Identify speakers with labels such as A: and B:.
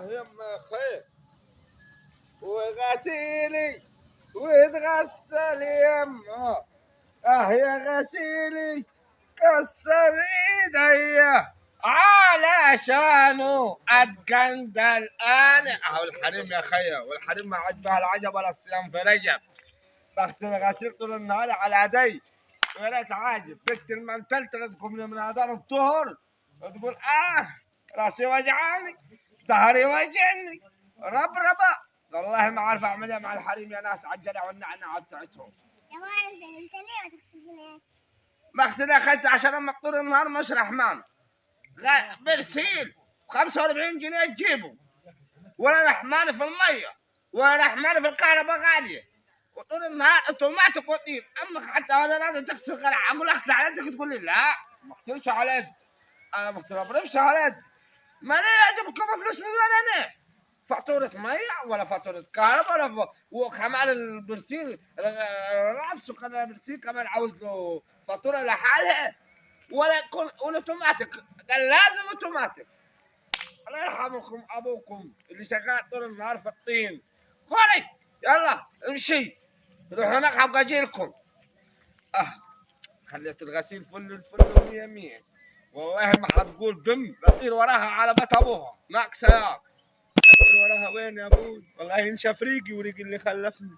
A: يما خير وغسيلي وتغسل يما. يا غسيلي كسر ايديا علشانه اتكندل انا. اهو الحريم يا خيا، والحريم ما عجبها العجب ولا الصيام في رجب. بغسل غسيل طول النهار على ايدي ولا تعاجب. بنت المنتل تردكم من اذان الطهر وتقول راسي وجعاني ظهري وجعني ربربه. والله ما عارف اعمل ايه مع الحريم يا ناس، على الجدع والنعناع بتاعتهم.
B: يا ولد انت ليه ما تغسلناش؟
A: بغسل يا خالتي عشان اما طول النهار مش رحمن. برسيل 45 جنيه تجيبه، ولا رحماني في الميه ولا رحماني في الكهرباء غاليه، وطول النهار اوتوماتيك وطين. امك حتى هذا لازم تغسل غير. اقول اغسل على يدك تقول لي لا ما اغسلش على يد، انا ما بضربش على يد. ما ليه اجيبكم فلوس من وين انا؟ فاتورة مية ولا فاتورة كهرباء ولا وكمان البرسيل نفسه كان البرسيل كمان عاوز له فاتورة لحالها، ولا يكون اوتوماتيك. قال لازم اوتوماتيك. الله يرحمكم ابوكم اللي شغال طول النهار في الطين. خوري يلا امشي روح هناك حق اجيلكم. خليت الغسيل فل الفل مية مية. والله ما حتقول بم بطير وراها على بيت ابوها ناقصه. يا بطير وراها وين يا ابوي؟ والله انشف ريقي وريقي اللي خلفني.